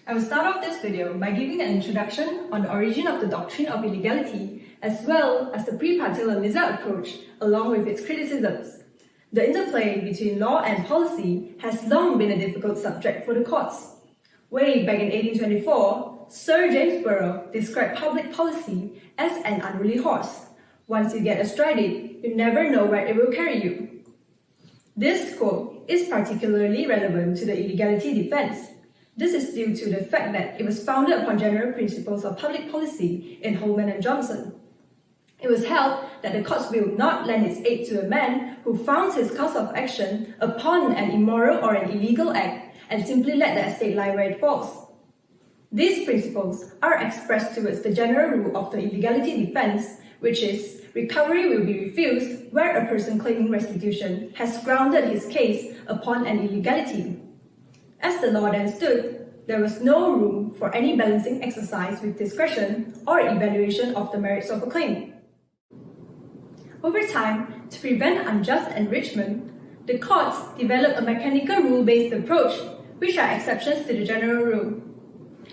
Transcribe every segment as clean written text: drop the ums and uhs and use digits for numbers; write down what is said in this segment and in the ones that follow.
I will start off this video by giving an introduction on the origin of the doctrine of illegality, as well as the pre-Patil approach, along with its criticisms. The interplay between law and policy has long been a difficult subject for the courts. Way back in 1824, Sir James Burrough described public policy as an unruly horse. Once you get astride it, you never know where it will carry you. This quote is particularly relevant to the illegality defense. This is due to the fact that it was founded upon general principles of public policy in Holman and Johnson. It was held that the courts will not lend its aid to a man who founds his cause of action upon an immoral or an illegal act and simply let the estate lie where it falls. These principles are expressed towards the general rule of the illegality defense, which is recovery will be refused where a person claiming restitution has grounded his case upon an illegality. As the law then stood, there was no room for any balancing exercise with discretion or evaluation of the merits of a claim. Over time, to prevent unjust enrichment, the courts developed a mechanical rule-based approach, which are exceptions to the general rule.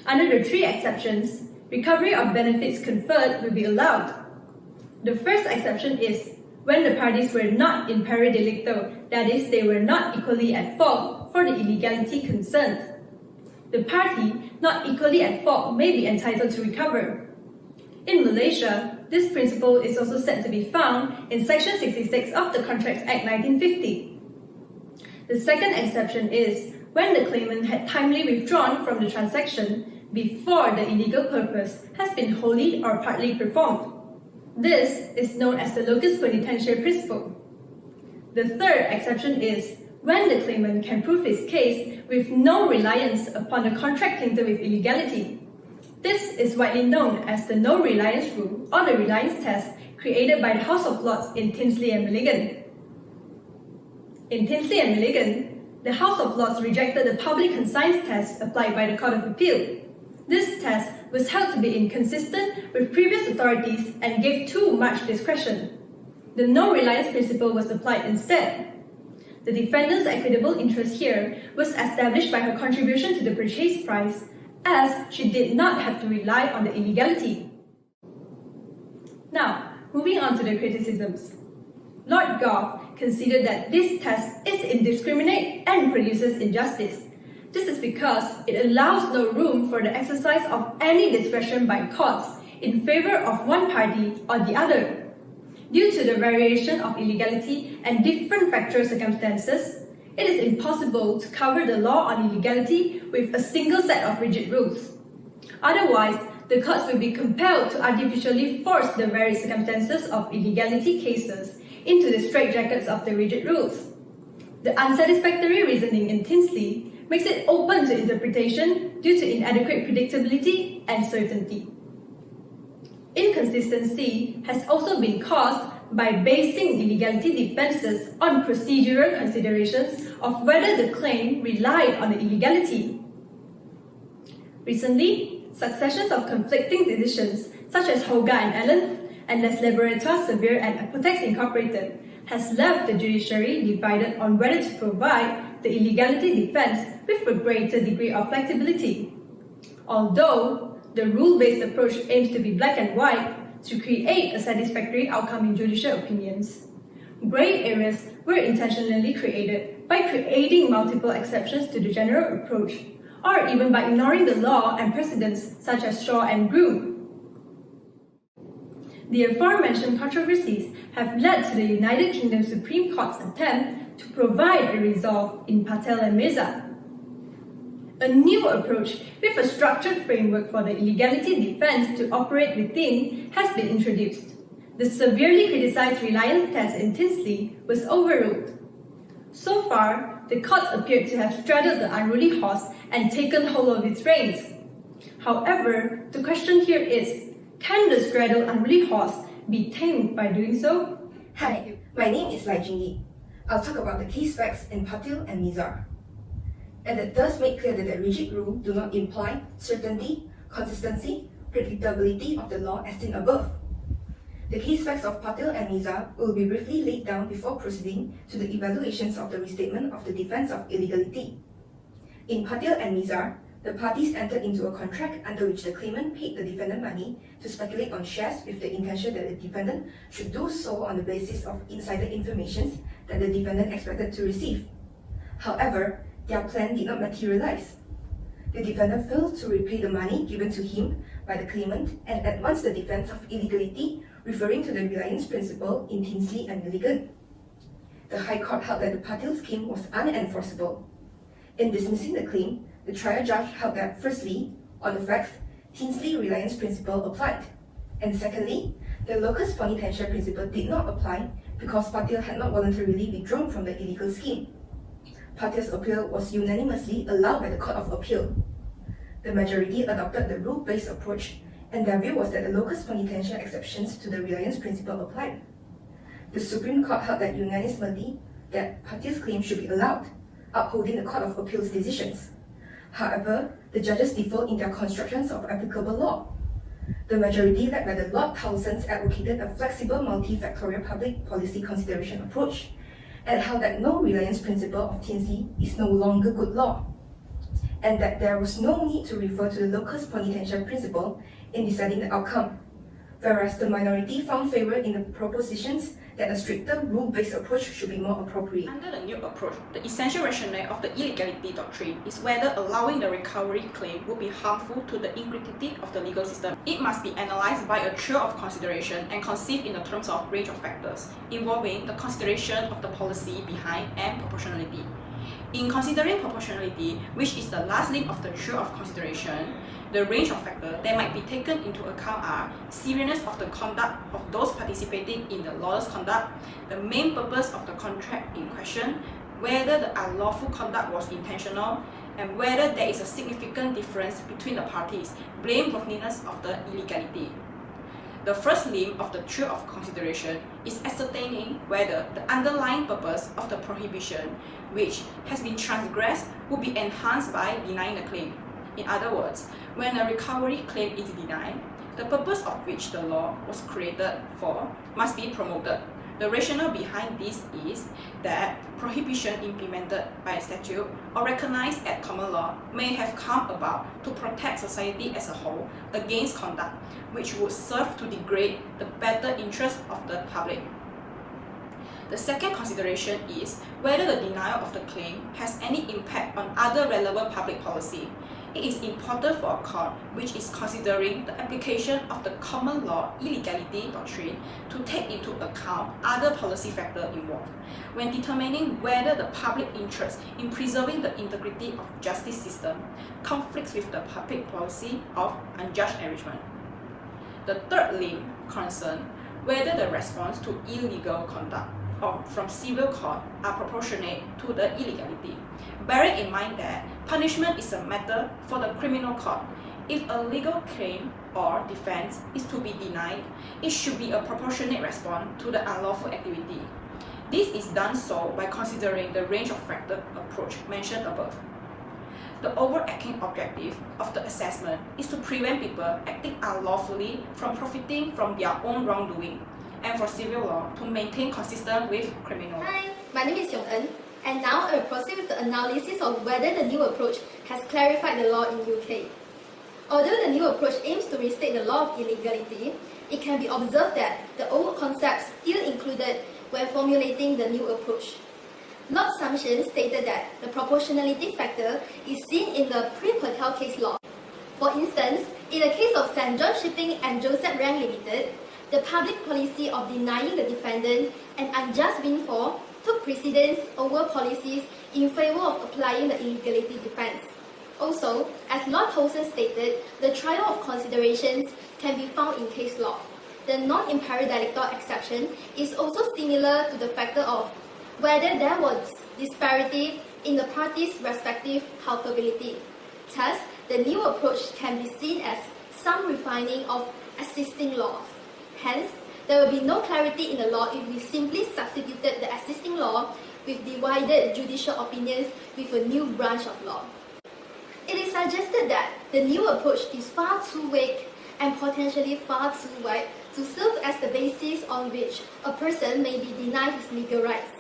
Under the three exceptions, recovery of benefits conferred will be allowed. The first exception is when the parties were not in pari delicto, that is, they were not equally at fault for the illegality concerned. The party not equally at fault may be entitled to recover. In Malaysia, this principle is also said to be found in Section 66 of the Contracts Act 1950. The second exception is when the claimant had timely withdrawn from the transaction before the illegal purpose has been wholly or partly performed. This is known as the locus penitentiae principle. The third exception is when the claimant can prove his case with no reliance upon the contract tainted with illegality. This is widely known as the no reliance rule or the reliance test created by the House of Lords in Tinsley and Milligan. In Tinsley and Milligan, the House of Lords rejected the public conscience test applied by the Court of Appeal. This test was held to be inconsistent with previous authorities and gave too much discretion. The no reliance principle was applied instead. The defendant's equitable interest here was established by her contribution to the purchase price, as she did not have to rely on the illegality. Now, moving on to the criticisms. Lord Gough considered that this test is indiscriminate and produces injustice. This is because it allows no room for the exercise of any discretion by courts in favor of one party or the other. Due to the variation of illegality and different factual circumstances, it is impossible to cover the law on illegality with a single set of rigid rules. Otherwise, the courts will be compelled to artificially force the various circumstances of illegality cases into the straitjackets of the rigid rules. The unsatisfactory reasoning in Tinsley makes it open to interpretation due to inadequate predictability and certainty. Inconsistency has also been caused by basing illegality defenses on procedural considerations of whether the claim relied on the illegality. Recently, successions of conflicting decisions such as Hoga and Allen and Les Laboratoires Sevier and Apotex Incorporated has left the judiciary divided on whether to provide the illegality defense with a greater degree of flexibility. Although the rule-based approach aims to be black and white to create a satisfactory outcome in judicial opinions, grey areas were intentionally created by creating multiple exceptions to the general approach, or even by ignoring the law and precedents such as Shaw and Groom. The aforementioned controversies have led to the United Kingdom Supreme Court's attempt to provide a resolve in Patel and Mirza. A new approach with a structured framework for the illegality defense to operate within has been introduced. The severely criticized reliance test in Tinsley was overruled. So far, the courts appeared to have straddled the unruly horse and taken hold of its reins. However, the question here is, can the straddled unruly horse be tamed by doing so? Hi, my name is Lai Jing Yi. I'll talk about the case facts in Patil and Mirza. And it does make clear that the rigid rule do not imply certainty, consistency, predictability of the law as seen above. The case facts of Patil and Mirza will be briefly laid down before proceeding to the evaluations of the restatement of the defense of illegality. In Patil and Mirza, The parties entered into a contract under which the claimant paid the defendant money to speculate on shares with the intention that the defendant should do so on the basis of insider information that the defendant expected to receive. However, their plan did not materialize. The defendant failed to repay the money given to him by the claimant and advanced the defense of illegality, referring to the reliance principle in Tinsley and Milligan. The High Court held that the Patil scheme was unenforceable. In dismissing the claim, the trial judge held that, firstly, on the facts, Tinsley reliance principle applied, and secondly, the locus ponitentiae principle did not apply because Patil had not voluntarily withdrawn from the illegal scheme. Patil's appeal was unanimously allowed by the Court of Appeal. The majority adopted the rule-based approach, and their view was that the locus ponitentiae exceptions to the reliance principle applied. The Supreme Court held that unanimously that Patil's claim should be allowed, upholding the Court of Appeal's decisions. However, the judges differed in their constructions of applicable law. The majority, led by the Lord Townsend, advocated a flexible multifactorial public policy consideration approach and held that no reliance principle of Tinsley is no longer good law, and that there was no need to refer to the locus ponitentiae principle in deciding the outcome, whereas the minority found favor in the propositions that a stricter rule-based approach should be more appropriate. Under the new approach, the essential rationale of the illegality doctrine is whether allowing the recovery claim would be harmful to the integrity of the legal system. It must be analysed by a trio of consideration and conceived in the terms of range of factors, involving the consideration of the policy behind and proportionality. In considering proportionality, which is the last link of the trio of consideration, the range of factors that might be taken into account are seriousness of the conduct of those participating in the lawless conduct, the main purpose of the contract in question, whether the unlawful conduct was intentional, and whether there is a significant difference between the parties, blameworthiness of the illegality. The first limb of the trio of consideration is ascertaining whether the underlying purpose of the prohibition, which has been transgressed, will be enhanced by denying the claim. In other words, when a recovery claim is denied, the purpose of which the law was created for must be promoted. The rationale behind this is that prohibition implemented by statute or recognized at common law may have come about to protect society as a whole against conduct which would serve to degrade the better interest of the public. The second consideration is whether the denial of the claim has any impact on other relevant public policy. It is important for a court which is considering the application of the common law illegality doctrine to take into account other policy factors involved when determining whether the public interest in preserving the integrity of justice system conflicts with the public policy of unjust enrichment. The third limb concerns whether the response to illegal conduct from civil court are proportionate to the illegality, bearing in mind that punishment is a matter for the criminal court. If a legal claim or defense is to be denied, it should be a proportionate response to the unlawful activity. This is done so by considering the range of factor approach mentioned above. The overarching objective of the assessment is to prevent people acting unlawfully from profiting from their own wrongdoing, and for civil law to maintain consistent with criminal law. Hi, my name is Yoong, and now I will proceed with the analysis of whether the new approach has clarified the law in UK. Although the new approach aims to restate the law of illegality, it can be observed that the old concepts still included when formulating the new approach. Lord Sumption stated that the proportionality factor is seen in the pre-Patel case law. For instance, in the case of St. John Shipping and Joseph Rank Limited, the public policy of denying the defendant an unjust windfall took precedence over policies in favor of applying the illegality defense. Also, as Lord Townsend stated, the trial of considerations can be found in case law. The non-imperial exception is also similar to the factor of whether there was disparity in the parties' respective culpability. Thus, the new approach can be seen as some refining of existing laws. Hence, there will be no clarity in the law if we simply substituted the existing law with divided judicial opinions with a new branch of law. It is suggested that the new approach is far too vague and potentially far too wide to serve as the basis on which a person may be denied his legal rights.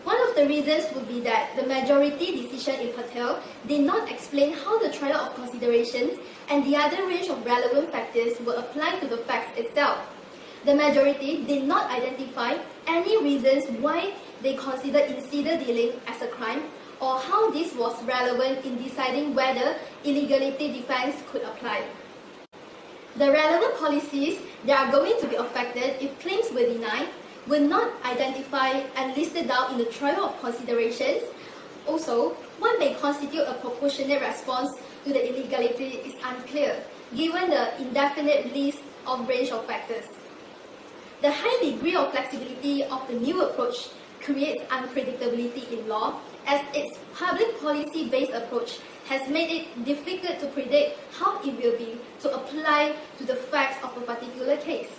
One of the reasons would be that the majority decision in Patel did not explain how the trial of considerations and the other range of relevant factors were applied to the facts itself. The majority did not identify any reasons why they considered insider dealing as a crime or how this was relevant in deciding whether illegality defense could apply. The relevant policies that are going to be affected if claims were denied were not identified and listed down in the trial of considerations. Also, what may constitute a proportionate response to the illegality is unclear, given the indefinite list of range of factors. The high degree of flexibility of the new approach creates unpredictability in law, as its public policy-based approach has made it difficult to predict how it will be to apply to the facts of a particular case.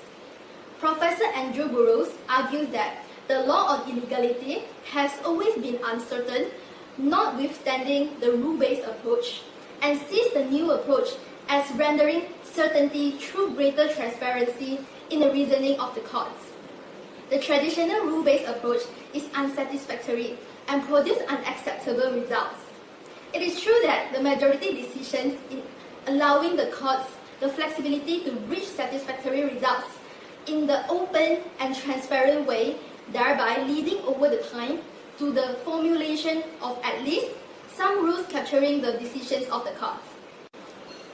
Professor Andrew Burrows argues that the law on illegality has always been uncertain, notwithstanding the rule-based approach, and sees the new approach as rendering certainty through greater transparency in the reasoning of the courts. The traditional rule-based approach is unsatisfactory and produces unacceptable results. It is true that the majority decisions in allowing the courts the flexibility to reach satisfactory results in the open and transparent way, thereby leading over the time to the formulation of at least some rules capturing the decisions of the courts.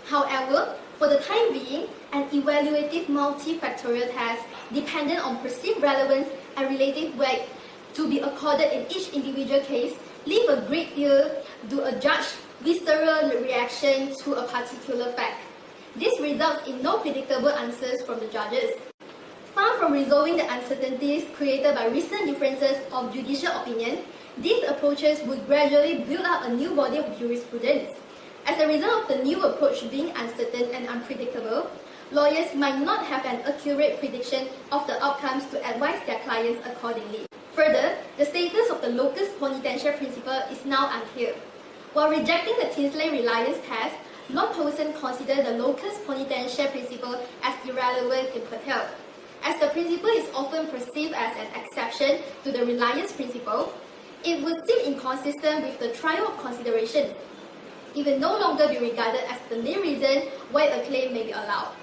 However, for the time being, an evaluative multifactorial test dependent on perceived relevance and relative weight to be accorded in each individual case leave a great deal to a judge's visceral reaction to a particular fact. This results in no predictable answers from the judges. Far from resolving the uncertainties created by recent differences of judicial opinion, these approaches would gradually build up a new body of jurisprudence. As a result of the new approach being uncertain and unpredictable, lawyers might not have an accurate prediction of the outcomes to advise their clients accordingly. Further, the status of the locus ponentia principle is now unclear. While rejecting the Tinsley reliance test, Lord Towson considered the locus ponentia principle as irrelevant in Patel. As the principle is often perceived as an exception to the reliance principle, it would seem inconsistent with the trial of consideration. It will no longer be regarded as the main reason why a claim may be allowed.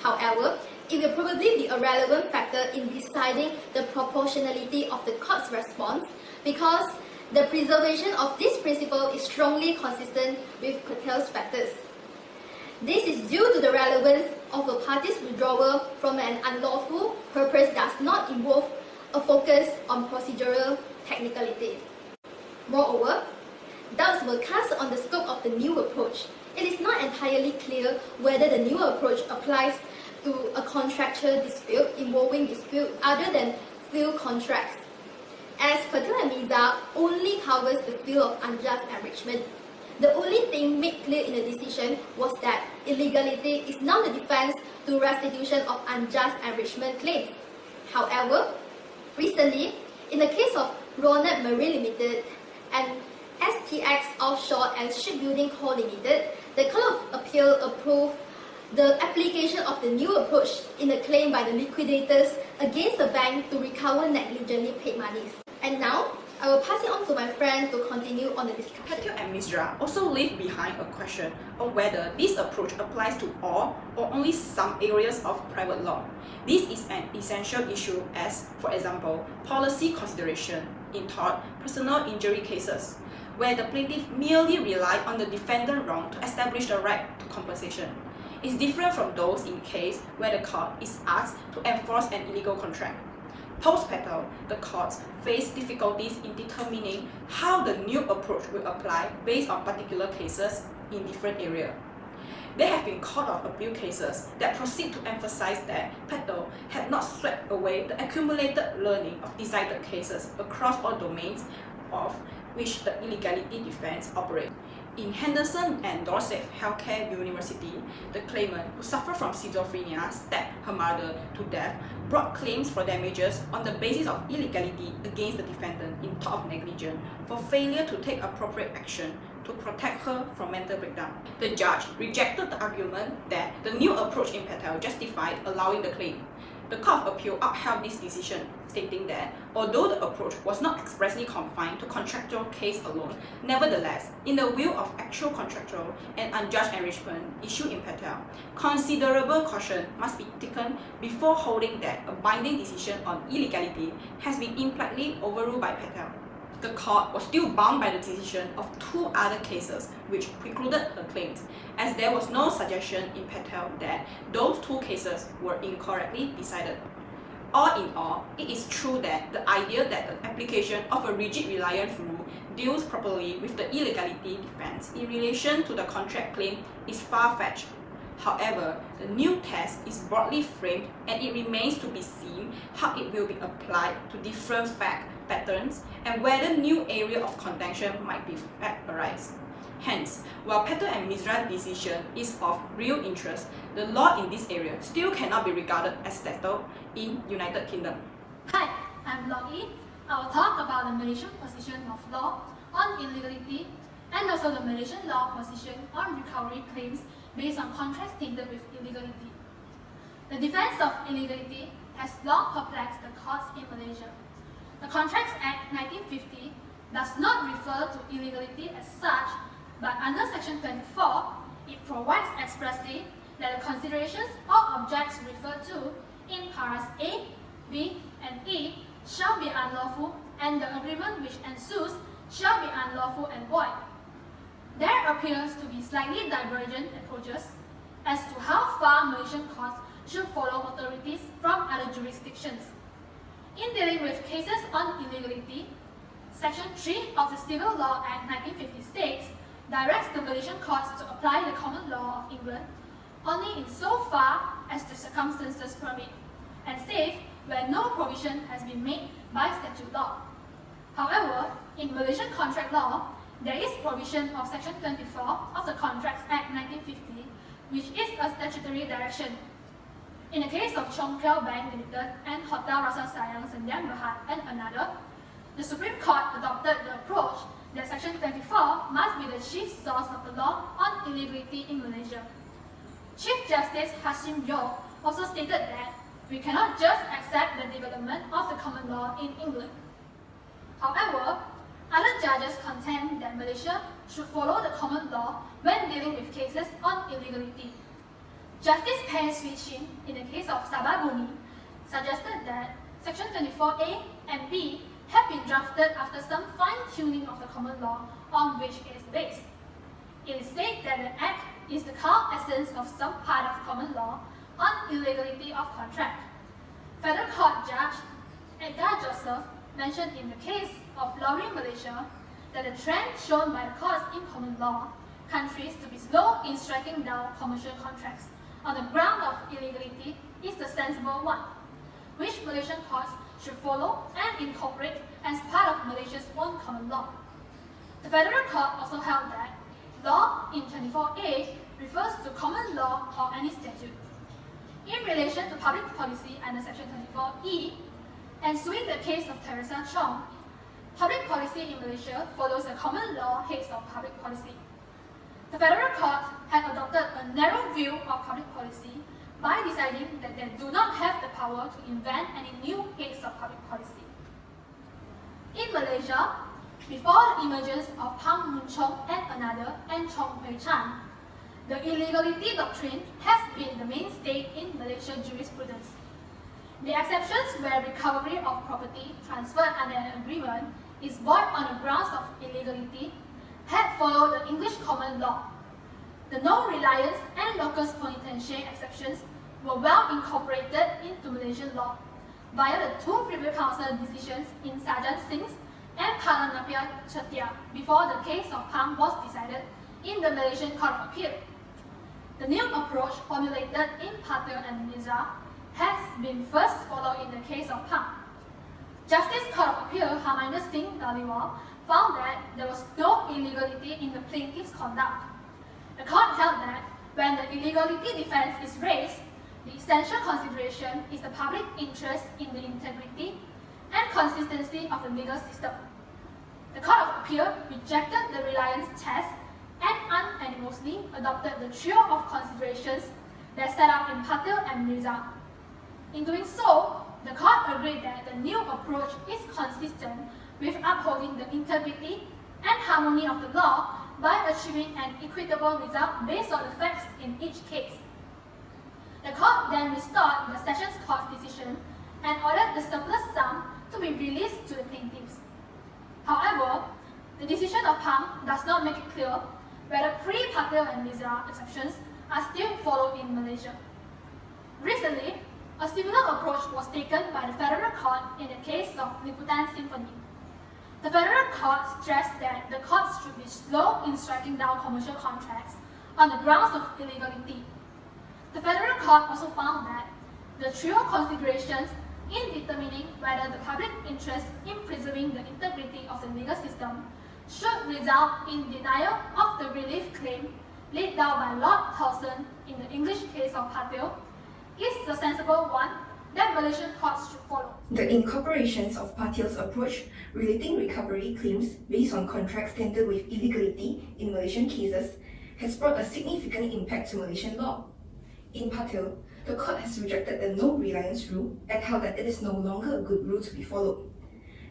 However, it will probably be a relevant factor in deciding the proportionality of the court's response because the preservation of this principle is strongly consistent with Patel's factors. This is due to the relevance of a party's withdrawal from an unlawful purpose does not involve a focus on procedural technicality. Moreover, doubts were cast on the scope of the new approach. It is not entirely clear whether the new approach applies to a contractual dispute involving dispute other than field contracts, as Patel and Mirza only covers the field of unjust enrichment. The only thing made clear in the decision was that illegality is not the defense to restitution of unjust enrichment claims. However, recently, in the case of Ronald Marine Limited and STX Offshore and Shipbuilding Co. Limited, the Court of Appeal approved the application of the new approach in a claim by the liquidators against the bank to recover negligently paid monies. And now, I will pass it on to my friend to continue on the discussion. Patel and Misra also leave behind a question on whether this approach applies to all or only some areas of private law. This is an essential issue as, for example, policy consideration in tort, personal injury cases, where the plaintiff merely rely on the defendant wrong to establish the right to compensation. It's different from those in case where the court is asked to enforce an illegal contract. Post-Patel, the courts face difficulties in determining how the new approach will apply based on particular cases in different areas. There have been Court of Appeal cases that proceed to emphasize that Patel had not swept away the accumulated learning of decided cases across all domains of which the illegality defense operates. In Henderson and Dorset Healthcare University, the claimant who suffered from schizophrenia stabbed her mother to death brought claims for damages on the basis of illegality against the defendant in tort of negligence for failure to take appropriate action to protect her from mental breakdown. The judge rejected the argument that the new approach in Patel justified allowing the claim. The Court of Appeal upheld this decision, stating that although the approach was not expressly confined to contractual case alone, nevertheless, in the view of actual contractual and unjust enrichment issued in Patel, considerable caution must be taken before holding that a binding decision on illegality has been impliedly overruled by Patel. The court was still bound by the decision of two other cases which precluded her claims, as there was no suggestion in Patel that those two cases were incorrectly decided. All in all, it is true that the idea that the application of a rigid reliance rule deals properly with the illegality defense in relation to the contract claim is far-fetched. However, the new test is broadly framed and it remains to be seen how it will be applied to different fact patterns and whether new area of contention might be arise. Hence, while Patel and Misra's decision is of real interest, the law in this area still cannot be regarded as settled in United Kingdom. Hi, I'm Lok Yee. I will talk about the Malaysian position of law on illegality and also the Malaysian law position on recovery claims based on contracts tainted with illegality. The defense of illegality has long perplexed the courts in Malaysia. The Contracts Act 1950 does not refer to illegality as such, but under Section 24, it provides expressly that the considerations or objects referred to in paras A, B, and E shall be unlawful, and the agreement which ensues shall be unlawful and void. There appears to be slightly divergent approaches as to how far Malaysian courts should follow authorities from other jurisdictions. In dealing with cases on illegality, Section 3 of the Civil Law Act 1956 directs the Malaysian courts to apply the common law of England only insofar as the circumstances permit, and save where no provision has been made by statute law. However, in Malaysian contract law, there is provision of Section 24 of the Contracts Act 1950, which is a statutory direction. In the case of Chong Kiao Bank Limited and Hotel Rasa Sayang Sendirian Berhad and another, the Supreme Court adopted the approach that Section 24 must be the chief source of the law on illegality in Malaysia. Chief Justice Hashim Yoong also stated that we cannot just accept the development of the common law in England. However, other judges contend that Malaysia should follow the common law when dealing with cases on illegality. Justice Pan Swee Chin, in the case of Sabah Bumi, suggested that Section 24A and B have been drafted after some fine-tuning of the common law on which it is based. It is said that the Act is the core essence of some part of common law on illegality of contract. Federal Court Judge Edgar Joseph mentioned in the case of Lorry Malaysia that the trend shown by the courts in common law countries to be slow in striking down commercial contracts on the ground of illegality is the sensible one, which Malaysian courts should follow and incorporate as part of Malaysia's own common law. The Federal Court also held that law in 24A refers to common law or any statute. In relation to public policy under Section 24E, ensuing the case of Teresa Chong, public policy in Malaysia follows the common law heads of public policy. The Federal Court had adopted a narrow view of public policy by deciding that they do not have the power to invent any new heads of public policy. In Malaysia, before the emergence of Pang Mun Chong and another and Chong Hui Chan, the illegality doctrine has been the mainstay in Malaysian jurisprudence. The exceptions where recovery of property transferred under an agreement is void on the grounds of illegality had followed the English common law. The no-reliance and locus ponentiae exceptions were well incorporated into Malaysian law via the two Privy Council decisions in Sarjan Singh's and Palanapia Chetia before the case of Pang was decided in the Malaysian Court of Appeal. The new approach formulated in Patel and Mirza has been first followed in the case of Pang. Justice Court of Appeal Harminder Singh Dhaliwal found that there was no illegality in the plaintiff's conduct. The court held that when the illegality defense is raised, the essential consideration is the public interest in the integrity and consistency of the legal system. The Court of Appeal rejected the reliance test and unanimously adopted the trio of considerations that set out in Patel and Mirza. In doing so, the court agreed that the new approach is consistent with upholding the integrity and harmony of the law by achieving an equitable result based on the facts in each case. The court then restored the Sessions Court's decision and ordered the surplus sum to be released to the plaintiffs. However, the decision of Pang does not make it clear whether pre-Patel and Mizra exceptions are still followed in Malaysia. Recently, a similar approach was taken by the Federal Court in the case of Liputan Symphony. The Federal Court stressed that the courts should be slow in striking down commercial contracts on the grounds of illegality. The Federal Court also found that the trio considerations in determining whether the public interest in preserving the integrity of the legal system should result in denial of the relief claim laid down by Lord Towson in the English case of Patel is the sensible one that Malaysian courts should follow. The incorporations of Patel's approach relating recovery claims based on contracts tainted with illegality in Malaysian cases has brought a significant impact to Malaysian law. In Patel, the court has rejected the no-reliance rule and held that it is no longer a good rule to be followed.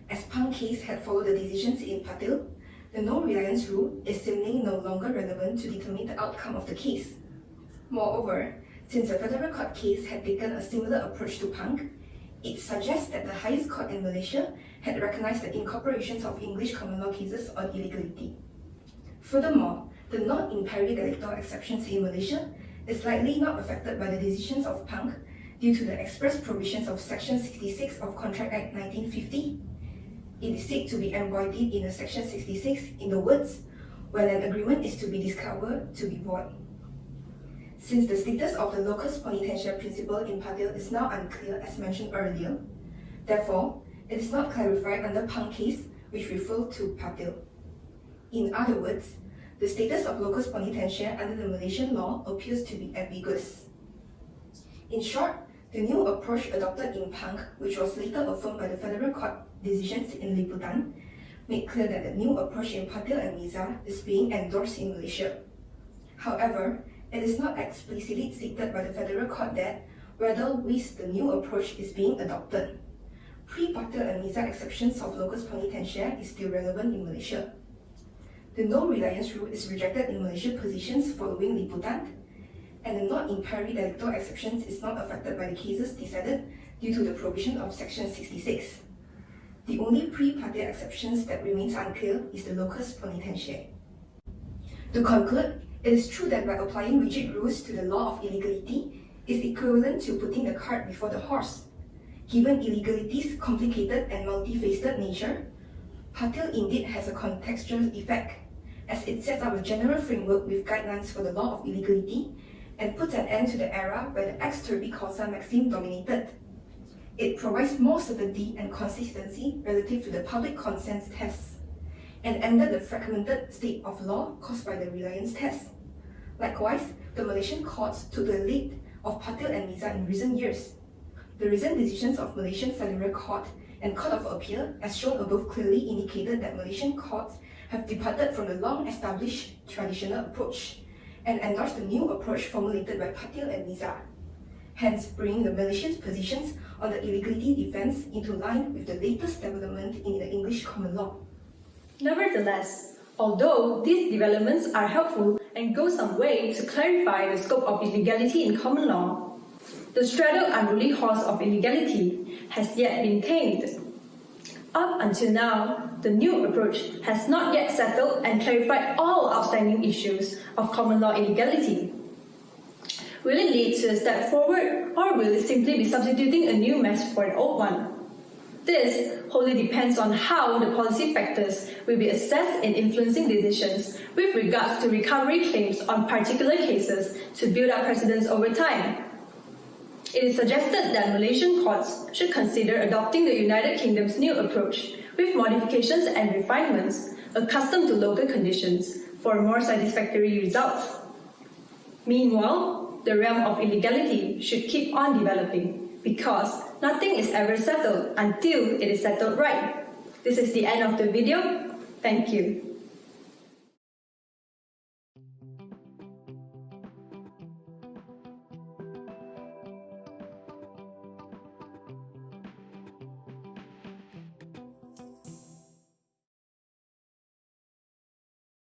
As Pang case had followed the decisions in Patel, the no-reliance rule is seemingly no longer relevant to determine the outcome of the case. Moreover, since the Federal Court case had taken a similar approach to Pang, it suggests that the highest court in Malaysia had recognized the incorporations of English common law cases on illegality. Furthermore, the non-imperi delicto exceptions in Malaysia is likely not affected by the decisions of Pang due to the express provisions of Section 66 of Contract Act 1950. It is said to be embodied in the Section 66 in the words, "When an agreement is to be discovered to be void." Since the status of the locus ponentia principle in Patel is now unclear as mentioned earlier, therefore, it is not clarified under Pang case which refer to Patel. In other words, the status of locus ponentia under the Malaysian law appears to be ambiguous. In short, the new approach adopted in Pang, which was later affirmed by the Federal Court decisions in Liputan, made clear that the new approach in Patel and Mizar is being endorsed in Malaysia. However, it is not explicitly stated by the Federal Court that whether with the new approach is being adopted. Pre-Patel and Mizar exceptions of locus ponentia is still relevant in Malaysia. The no-reliance rule is rejected in Malaysian positions following Liputan, and the non-imperi delicto exceptions is not affected by the cases decided due to the provision of Section 66. The only pre-Patel exceptions that remains unclear is the locus ponentia. To conclude, it is true that by applying rigid rules to the law of illegality is equivalent to putting the cart before the horse. Given illegality's complicated and multifaceted nature, Patel indeed has a contextual effect, as it sets up a general framework with guidelines for the law of illegality and puts an end to the era where the ex turbi causa maxim dominated. It provides more certainty and consistency relative to the public consent test, and ended the fragmented state of law caused by the reliance test. Likewise, the Malaysian courts took the lead of Patel and Mizar in recent years. The recent decisions of Malaysian Federal Court and Court of Appeal, as shown above, clearly indicated that Malaysian courts have departed from the long-established traditional approach and endorsed the new approach formulated by Patel and Mizar, hence bringing the Malaysian positions on the illegality defense into line with the latest development in the English common law. Nevertheless, although these developments are helpful and go some way to clarify the scope of illegality in common law, the straddled unruly horse of illegality has yet been tamed. Up until now, the new approach has not yet settled and clarified all outstanding issues of common law illegality. Will it lead to a step forward, or will it simply be substituting a new mess for an old one? This wholly depends on how the policy factors will be assessed in influencing decisions with regards to recovery claims on particular cases to build up precedents over time. It is suggested that Malaysian courts should consider adopting the United Kingdom's new approach with modifications and refinements accustomed to local conditions for more satisfactory results. Meanwhile, the realm of illegality should keep on developing because nothing is ever settled until it is settled right. This is the end of the video. Thank you.